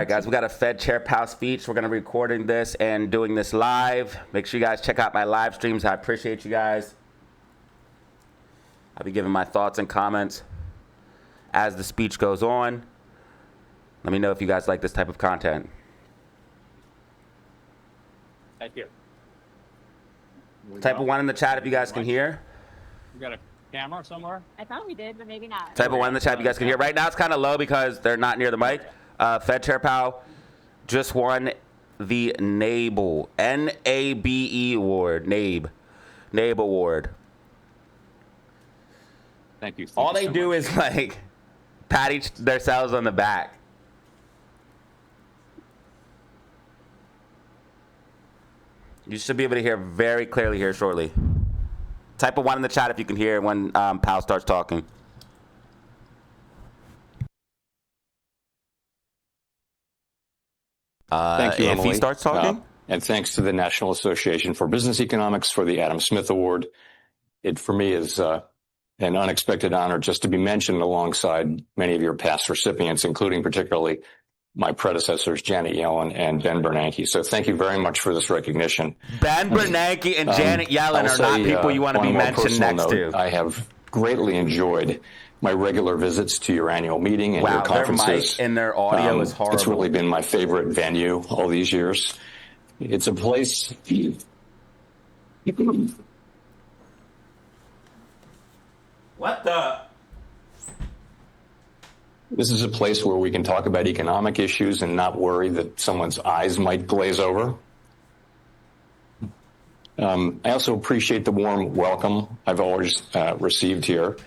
All right, guys, we got a Fed Chair Powell speech. We're going to be recording this and doing this live. Make sure you guys check out my live streams. I appreciate you guys. I'll be giving my thoughts and comments as the speech goes on. Let me know if you guys like this type of content. Thank you. Type of 1 in the chat if you guys can hear. We got a camera somewhere? I thought we did, but maybe not. Type of 1 in the chat if you guys can hear. Right now it's kind of low because they're not near the mic. Fed Chair Powell just won the NABE, N-A-B-E award, NABE award. Thank you. All they do is like pat themselves on the back. You should be able to hear very clearly here shortly. Type of 1 in the chat if you can hear when Powell starts talking. Thank you, Emily. If he starts talking? And thanks to the National Association for Business Economics for the Adam Smith Award. It, for me, is an unexpected honor just to be mentioned alongside many of your past recipients, including particularly my predecessors, Janet Yellen and Ben Bernanke. So thank you very much for this recognition. Ben Bernanke and Janet Yellen are not people you want to be mentioned next to. I have greatly enjoyed my regular visits to your annual meeting and your conferences. Their mic and their audio is horrible. It's really been my favorite venue all these years. It's a place. What the? This is a place where we can talk about economic issues and not worry that someone's eyes might glaze over. I also appreciate the warm welcome I've always received here.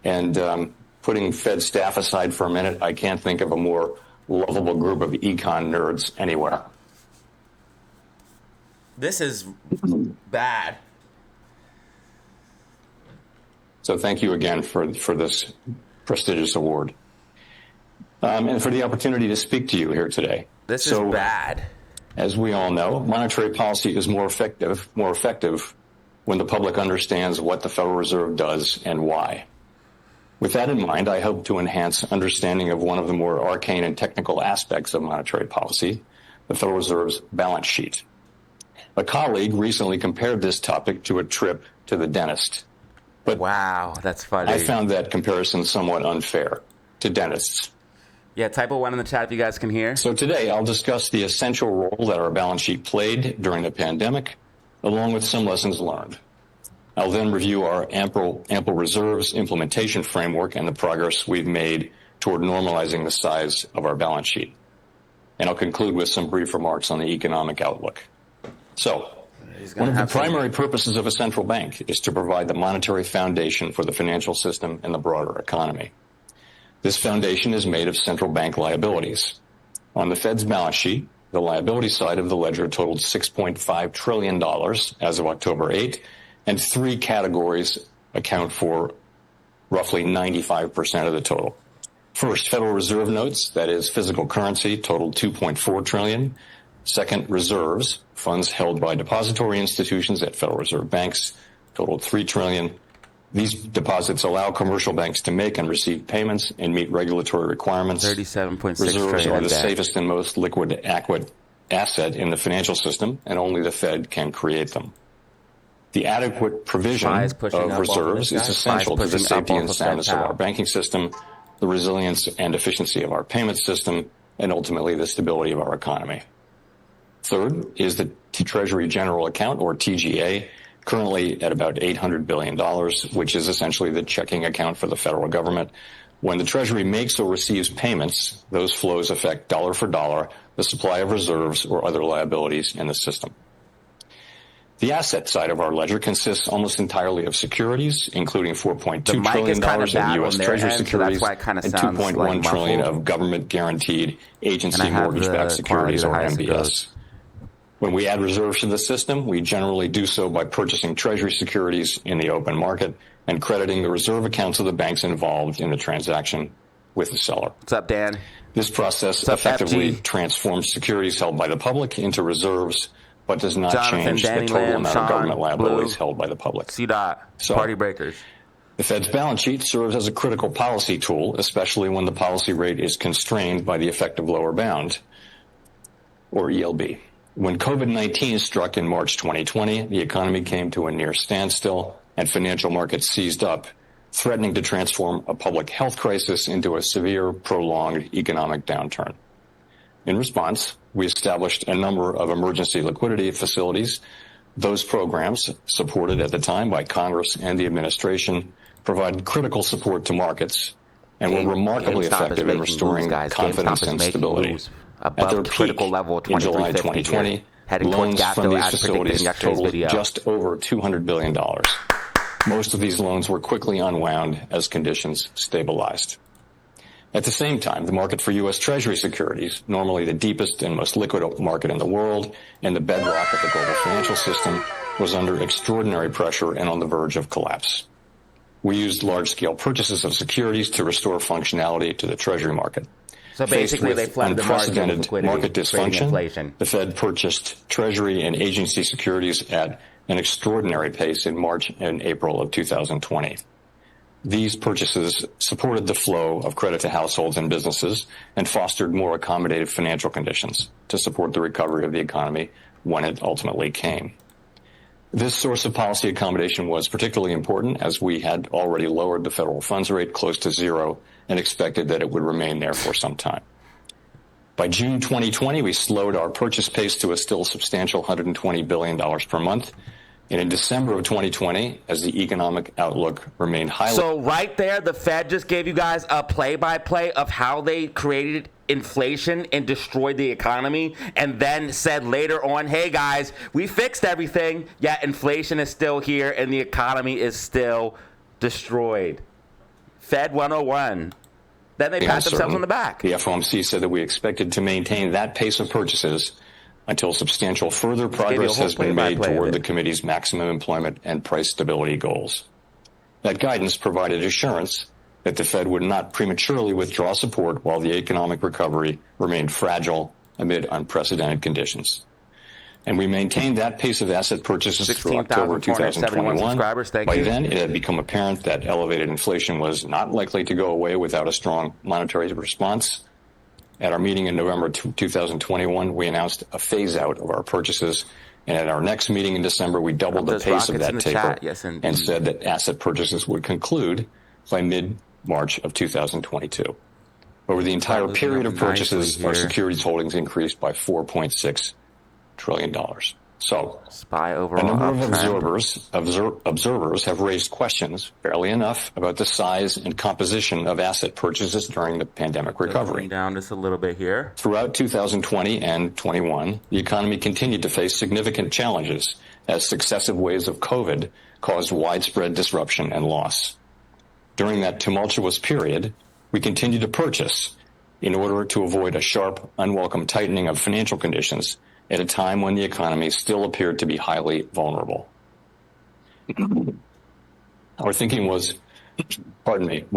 And putting Fed staff aside for a minute, I can't think of a more lovable group of econ nerds anywhere. This is bad. So thank you again for this prestigious award. And for the opportunity to speak to you here today. This is bad. As we all know, monetary policy is more effective when the public understands what the Federal Reserve does and why. With that in mind, I hope to enhance understanding of one of the more arcane and technical aspects of monetary policy, the Federal Reserve's balance sheet. A colleague recently compared this topic to a trip to the dentist. But wow, that's funny. I found that comparison somewhat unfair to dentists. Yeah, type of 1 in the chat if you guys can hear. So today I'll discuss the essential role that our balance sheet played during the pandemic, along with some lessons learned. I'll then review our ample reserves implementation framework and the progress we've made toward normalizing the size of our balance sheet. And I'll conclude with some brief remarks on the economic outlook. So, one of the primary purposes of a central bank is to provide the monetary foundation for the financial system and the broader economy. This foundation is made of central bank liabilities. On the Fed's balance sheet, the liability side of the ledger totaled $6.5 trillion as of October 8, and 3 categories account for roughly 95% of the total. First, Federal Reserve notes, that is physical currency, totaled $2.4 trillion. Second, reserves, funds held by depository institutions at Federal Reserve banks, totaled $3 trillion. These deposits allow commercial banks to make and receive payments and meet regulatory requirements. 37.6 Reserves are the safest and most liquid asset in the financial system, and only the Fed can create them. The adequate provision of reserves is essential to the safety and soundness of our banking system, the resilience and efficiency of our payment system, and ultimately the stability of our economy. Third is the Treasury General Account, or TGA, currently at about $800 billion, which is essentially the checking account for the federal government. When the Treasury makes or receives payments, those flows affect dollar for dollar the supply of reserves or other liabilities in the system. The asset side of our ledger consists almost entirely of securities, including $4.2 trillion of U.S. Treasury securities and $2.1 trillion of government-guaranteed agency mortgage-backed securities, or MBS. When we add reserves to the system, we generally do so by purchasing Treasury securities in the open market and crediting the reserve accounts of the banks involved in the transaction with the seller. What's up, Dan? This process effectively transforms securities held by the public into reserves, but does not change the total amount of government liabilities held by the public. C-Dot, Party Breakers. The Fed's balance sheet serves as a critical policy tool, especially when the policy rate is constrained by the effective lower bound, or ELB. When COVID-19 struck in March 2020, the economy came to a near standstill and financial markets seized up, threatening to transform a public health crisis into a severe, prolonged economic downturn. In response, we established a number of emergency liquidity facilities. Those programs, supported at the time by Congress and the administration, provided critical support to markets and were remarkably effective in restoring confidence and stability. At their peak, in July 2020, loans from these facilities totaled just over $200 billion. Most of these loans were quickly unwound as conditions stabilized. At the same time, the market for U.S. Treasury securities, normally the deepest and most liquid market in the world and the bedrock of the global financial system, was under extraordinary pressure and on the verge of collapse. We used large-scale purchases of securities to restore functionality to the Treasury market. So basically, they flooded the unprecedented market dysfunction. The Fed purchased Treasury and agency securities at an extraordinary pace in March and April of 2020. These purchases supported the flow of credit to households and businesses and fostered more accommodative financial conditions to support the recovery of the economy when it ultimately came. This source of policy accommodation was particularly important as we had already lowered the federal funds rate close to zero and expected that it would remain there for some time. By June 2020, we slowed our purchase pace to a still substantial $120 billion per month. And in December of 2020, as the economic outlook remained highly... So right there, the Fed just gave you guys a play-by-play of how they created inflation and destroyed the economy, and then said later on, hey guys, we fixed everything, yet inflation is still here and the economy is still destroyed. Fed 101. Then they pat themselves on the back. The FOMC said that we expected to maintain that pace of purchases until substantial further progress has been made toward the committee's maximum employment and price stability goals. That guidance provided assurance that the Fed would not prematurely withdraw support while the economic recovery remained fragile amid unprecedented conditions. And we maintained that pace of asset purchases through October 2021. By then, it had become apparent that elevated inflation was not likely to go away without a strong monetary response. At our meeting in November 2021, we announced a phase-out of our purchases, and at our next meeting in December, we doubled the pace of that taper and said that asset purchases would conclude by mid-March of 2022. Over the entire period of purchases, our securities holdings increased by $4.6 trillion. So, a number of observers have raised questions, fairly enough, about the size and composition of asset purchases during the pandemic recovery. Down just a little bit here. Throughout 2020 and 21, the economy continued to face significant challenges as successive waves of COVID caused widespread disruption and loss. During that tumultuous period, we continued to purchase in order to avoid a sharp, unwelcome tightening of financial conditions at a time when the economy still appeared to be highly vulnerable. Our thinking was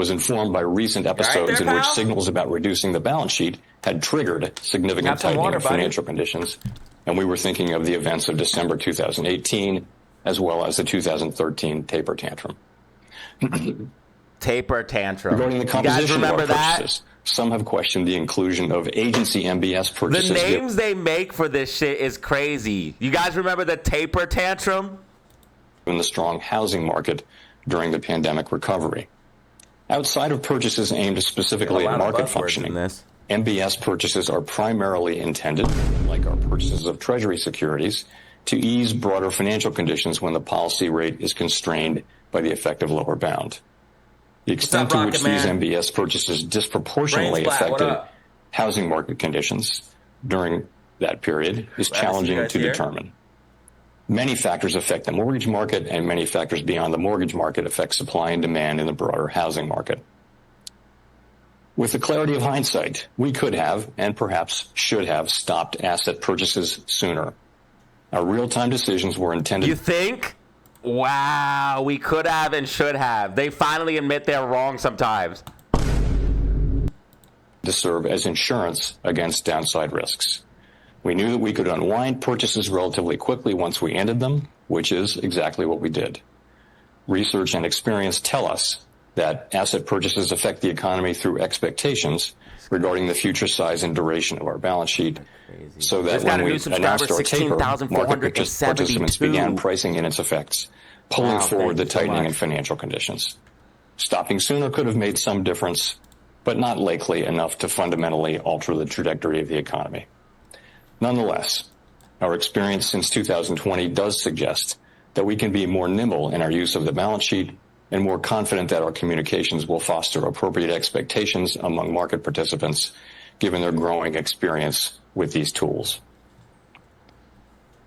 informed by recent episodes in which signals about reducing the balance sheet had triggered significant tightening of financial conditions, and we were thinking of the events of December 2018 as well as the 2013 taper tantrum. Taper tantrum. Regarding the composition of our purchases, some have questioned the inclusion of agency MBS purchases. The names they make for this shit is crazy. You guys remember the taper tantrum? In the strong housing market during the pandemic recovery. Outside of purchases aimed specifically at market functioning, MBS purchases are primarily intended, like our purchases of Treasury securities, to ease broader financial conditions when the policy rate is constrained by the effective lower bound. The extent to which these MBS purchases disproportionately affected housing market conditions during that period is challenging to determine. Many factors affect the mortgage market, and many factors beyond the mortgage market affect supply and demand in the broader housing market. With the clarity of hindsight, we could have, and perhaps should have, stopped asset purchases sooner. Our real-time decisions were intended... You think? Wow, we could have and should have. They finally admit they're wrong sometimes. ...to serve as insurance against downside risks. We knew that we could unwind purchases relatively quickly once we ended them, which is exactly what we did. research, and experience tell us that asset purchases affect the economy through expectations regarding the future size and duration of our balance sheet, so that when we announced our taper, market participants began pricing in its effects, pulling forward the tightening in financial conditions. Stopping sooner could have made some difference, but not likely enough to fundamentally alter the trajectory of the economy. Nonetheless, our experience since 2020 does suggest that we can be more nimble in our use of the balance sheet and more confident that our communications will foster appropriate expectations among market participants, given their growing experience with these tools.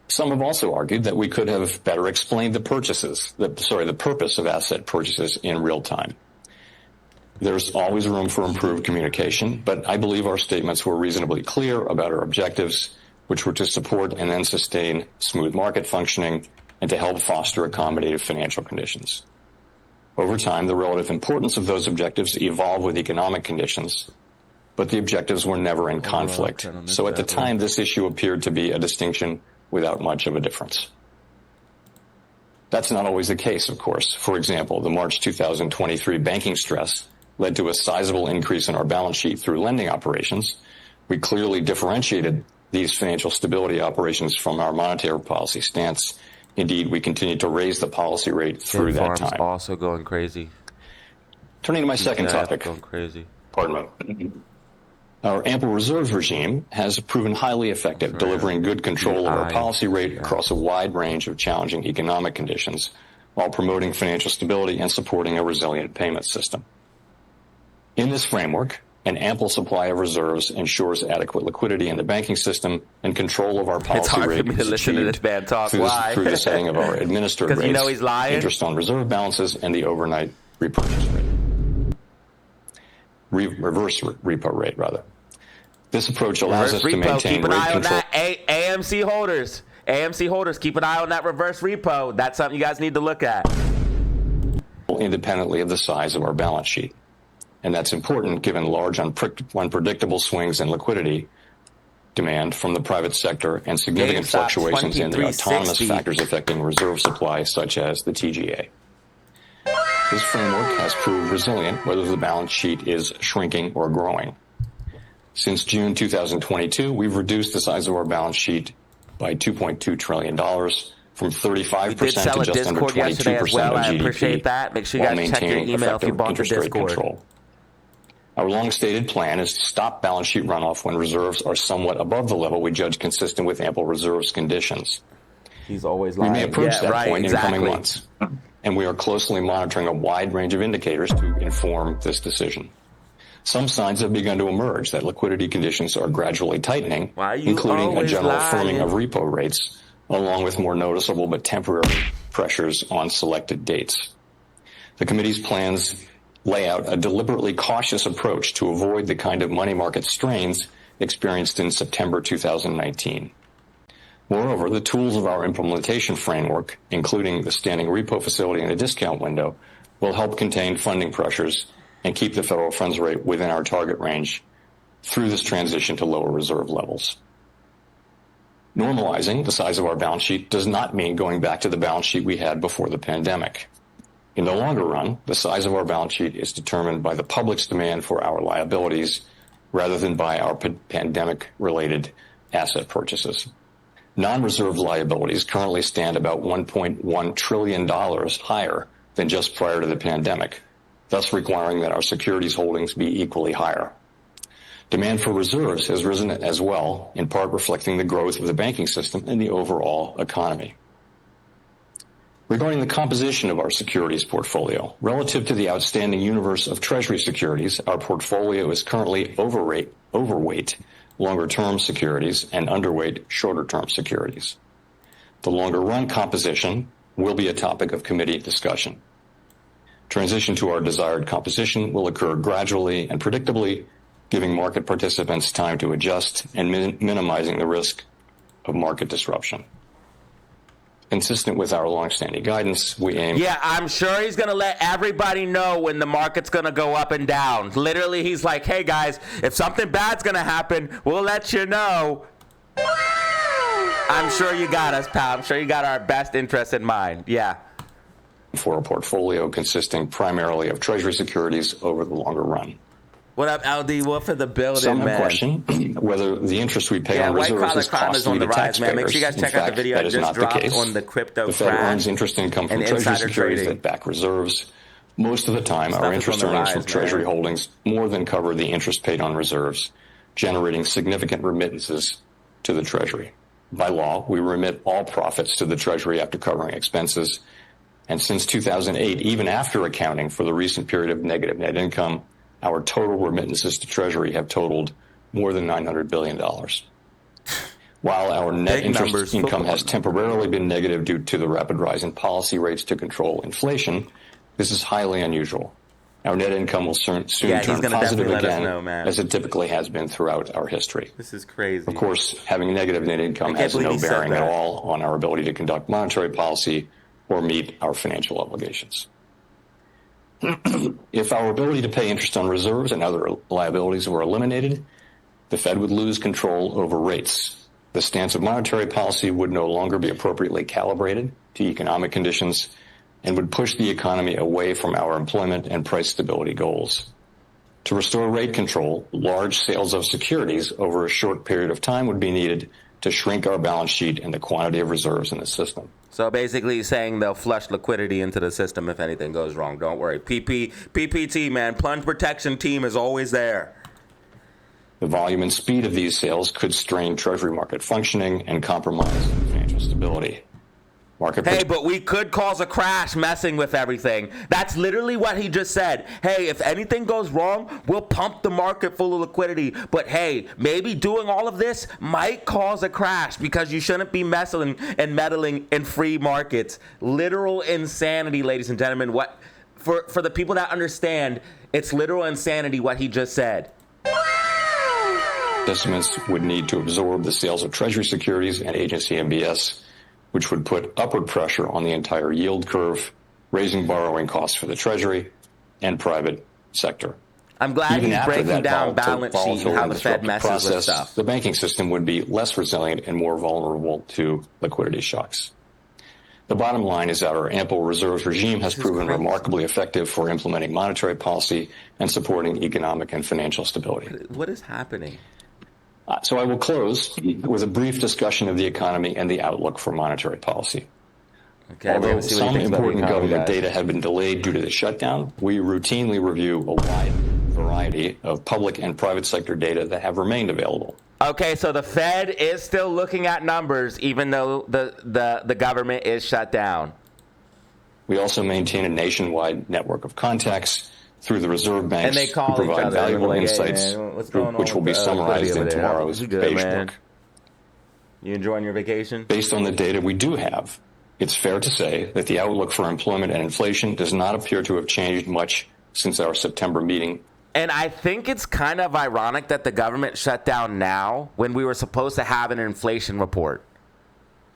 Some have also argued that we could have better explained the purpose of asset purchases in real time. There's always room for improved communication, but I believe our statements were reasonably clear about our objectives, which were to support and then sustain smooth market functioning and to help foster accommodative financial conditions. Over time, the relative importance of those objectives evolved with economic conditions, but the objectives were never in conflict. So at the time, this issue appeared to be a distinction without much of a difference. That's not always the case, of course. For example, the March 2023 banking stress led to a sizable increase in our balance sheet through lending operations. We clearly differentiated these financial stability operations from our monetary policy stance. Indeed, we continued to raise the policy rate through that time. Also going crazy. Turning to my second topic. Going crazy. Pardon me. Our ample reserves regime has proven highly effective, delivering good control of our policy rate across a wide range of challenging economic conditions, while promoting financial stability and supporting a resilient payment system. In this framework, an ample supply of reserves ensures adequate liquidity in the banking system, and control of our policy rate is achieved through the setting of our administered rates, interest on reserve balances, and the overnight repurchase rate. Reverse repo rate, rather. This approach allows us to maintain rate control. AMC holders, keep an eye on that reverse repo. That's something you guys need to look at. Independently of the size of our balance sheet. And that's important given large, unpredictable swings in liquidity demand from the private sector and significant fluctuations in the autonomous factors affecting reserve supply, such as the TGA. This framework has proved resilient whether the balance sheet is shrinking or growing. Since June 2022, we've reduced the size of our balance sheet by $2.2 trillion, from 35% to just under 22% of GDP, I appreciate that. Make sure you guys check your email if you bought the Discord. Control. Our long-stated plan is to stop balance sheet runoff when reserves are somewhat above the level we judge consistent with ample reserves conditions. He's always lying. We may approach that point in coming months, and we are closely monitoring a wide range of indicators to inform this decision. Some signs have begun to emerge that liquidity conditions are gradually tightening, including a general firming of repo rates, along with more noticeable but temporary pressures on selected dates. The committee's plans lay out a deliberately cautious approach to avoid the kind of money market strains experienced in September 2019. Moreover, the tools of our implementation framework, including the standing repo facility and the discount window, will help contain funding pressures and keep the federal funds rate within our target range through this transition to lower reserve levels. Normalizing the size of our balance sheet does not mean going back to the balance sheet we had before the pandemic. In the longer run, the size of our balance sheet is determined by the public's demand for our liabilities rather than by our pandemic-related asset purchases. Non-reserved liabilities currently stand about $1.1 trillion higher than just prior to the pandemic, thus requiring that our securities holdings be equally higher. Demand for reserves has risen as well, in part reflecting the growth of the banking system and the overall economy. Regarding the composition of our securities portfolio, relative to the outstanding universe of Treasury securities, our portfolio is currently overweight longer-term securities and underweight shorter-term securities. The longer-run composition will be a topic of committee discussion. Transition to our desired composition will occur gradually and predictably, giving market participants time to adjust and minimizing the risk of market disruption. Consistent with our longstanding guidance, we aim... Yeah, I'm sure he's going to let everybody know when the market's going to go up and down. Literally, he's like, hey, guys, if something bad's going to happen, we'll let you know. I'm sure you got us, pal. I'm sure you got our best interest in mind. Yeah. for a portfolio consisting primarily of Treasury securities over the longer run. What up, LD Wolf of the building, Some man? question whether the interest we pay on reserves is costly to taxpayers. Make sure you guys check out the video I just dropped on the crypto The Fed earns interest income from Treasury securities that back reserves. Most of the time, our interest earnings from Treasury holdings more than cover the interest paid on reserves, generating significant remittances to the Treasury. By law, we remit all profits to the Treasury after covering expenses. And since 2008, even after accounting for the recent period of negative net income, our total remittances to Treasury have totaled more than $900 billion. While our net interest income has temporarily been negative due to the rapid rise in policy rates to control inflation, this is highly unusual. Our net income will soon turn positive again, as it typically has been throughout our history. This is crazy. Of course, having negative net income has no bearing at all on our ability to conduct monetary policy or meet our financial obligations. If our ability to pay interest on reserves and other liabilities were eliminated, the Fed would lose control over rates. The stance of monetary policy would no longer be appropriately calibrated to economic conditions and would push the economy away from our employment and price stability goals. To restore rate control, large sales of securities over a short period of time would be needed to shrink our balance sheet and the quantity of reserves in the system. So basically saying they'll flush liquidity into the system if anything goes wrong. Don't worry. PPT, man, plunge protection team is always there. The volume and speed of these sales could strain Treasury market functioning and compromise financial stability. Hey, but we could cause a crash messing with everything. That's literally what he just said. Hey, if anything goes wrong, we'll pump the market full of liquidity. But hey, maybe doing all of this might cause a crash because you shouldn't be messing and meddling in free markets. Literal insanity, ladies and gentlemen. What for the people that understand, it's literal insanity what he just said. Estimates would need to absorb the sales of Treasury securities and agency MBS, which would put upward pressure on the entire yield curve, raising borrowing costs for the Treasury and private sector. I'm glad he's breaking down balance sheet and how the Fed messes with stuff. The banking system would be less resilient and more vulnerable to liquidity shocks. The bottom line is that our ample reserves regime has proven remarkably effective for implementing monetary policy and supporting economic and financial stability. What is happening? So I will close with a brief discussion of the economy and the outlook for monetary policy. Okay, although some important government data have been delayed due to the shutdown, we routinely review a wide variety of public and private sector data that have remained available. Okay, so the Fed is still looking at numbers even though the government is shut down. We also maintain a nationwide network of contacts through the reserve banks who provide valuable insights, which will be summarized in tomorrow's beige book. You enjoying your vacation? Based on the data we do have, it's fair to say that the outlook for employment and inflation does not appear to have changed much since our September meeting. And I think it's kind of ironic that the government shut down now when we were supposed to have an inflation report.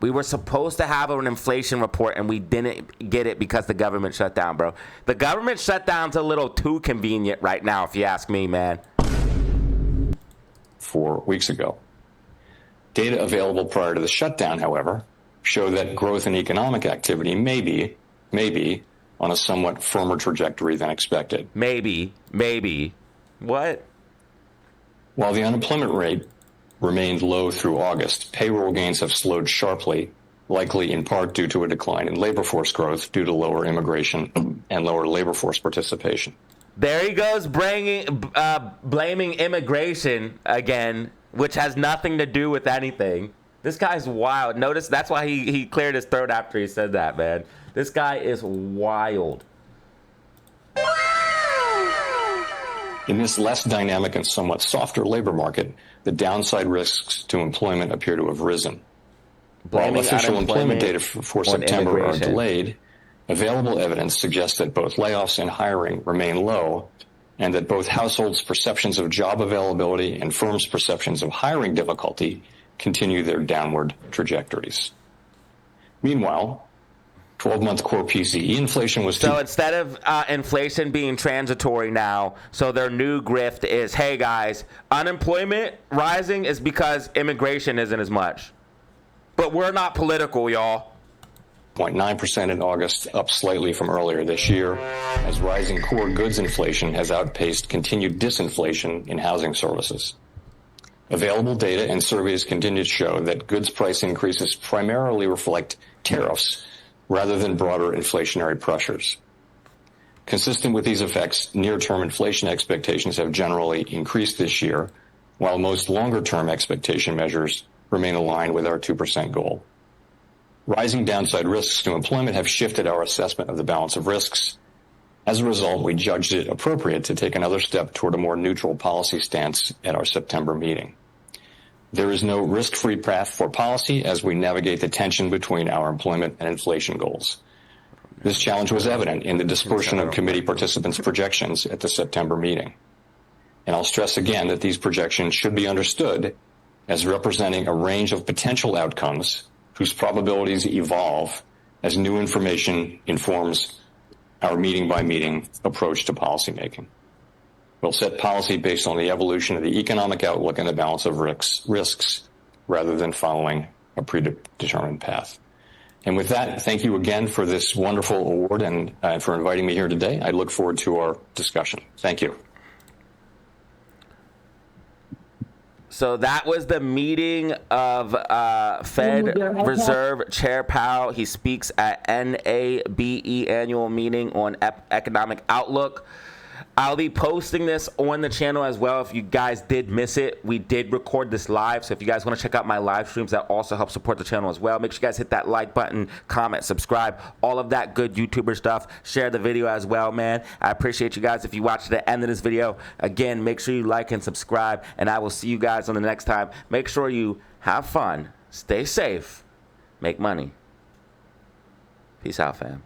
We were supposed to have an inflation report, and we didn't get it because the government shut down, bro. The government shutdown's a little too convenient right now, if you ask me, man. 4 weeks ago. Data available prior to the shutdown, however, show that growth in economic activity may be on a somewhat firmer trajectory than expected. Maybe. What? While the unemployment rate remained low through August, payroll gains have slowed sharply, likely in part due to a decline in labor force growth due to lower immigration and lower labor force participation. There he goes, blaming immigration again, which has nothing to do with anything. This guy's wild. Notice that's why he cleared his throat after he said that, man. This guy is wild. In this less dynamic and somewhat softer labor market, the downside risks to employment appear to have risen. While official employment data for September are delayed, available evidence suggests that both layoffs and hiring remain low, and that both households' perceptions of job availability and firms' perceptions of hiring difficulty continue their downward trajectories. Meanwhile, 12-month core PCE inflation was... So instead of inflation being transitory now, so their new grift is, hey guys, unemployment rising is because immigration isn't as much. But we're not political, y'all. 0.9% in August, up slightly from earlier this year, as rising core goods inflation has outpaced continued disinflation in housing services. Available data and surveys continue to show that goods price increases primarily reflect tariffs rather than broader inflationary pressures. Consistent with these effects, near-term inflation expectations have generally increased this year, while most longer-term expectation measures remain aligned with our 2% goal. Rising downside risks to employment have shifted our assessment of the balance of risks. As a result, we judged it appropriate to take another step toward a more neutral policy stance at our September meeting. There is no risk-free path for policy as we navigate the tension between our employment and inflation goals. This challenge was evident in the dispersion of committee participants' projections at the September meeting. And I'll stress again that these projections should be understood as representing a range of potential outcomes whose probabilities evolve as new information informs our meeting-by-meeting approach to policymaking. We'll set policy based on the evolution of the economic outlook and the balance of risks rather than following a predetermined path. And with that, thank you again for this wonderful award and for inviting me here today. I look forward to our discussion. Thank you. So that was the meeting of Fed Reserve Chair Powell. He speaks at NABE annual meeting on economic outlook. I'll be posting this on the channel as well. If you guys did miss it, we did record this live. So if you guys want to check out my live streams, that also helps support the channel as well. Make sure you guys hit that like button, comment, subscribe, all of that good YouTuber stuff. Share the video as well, man. I appreciate you guys. If you watch the end of this video, again, make sure you like and subscribe, and I will see you guys on the next time. Make sure you have fun, stay safe, make money. Peace out, fam.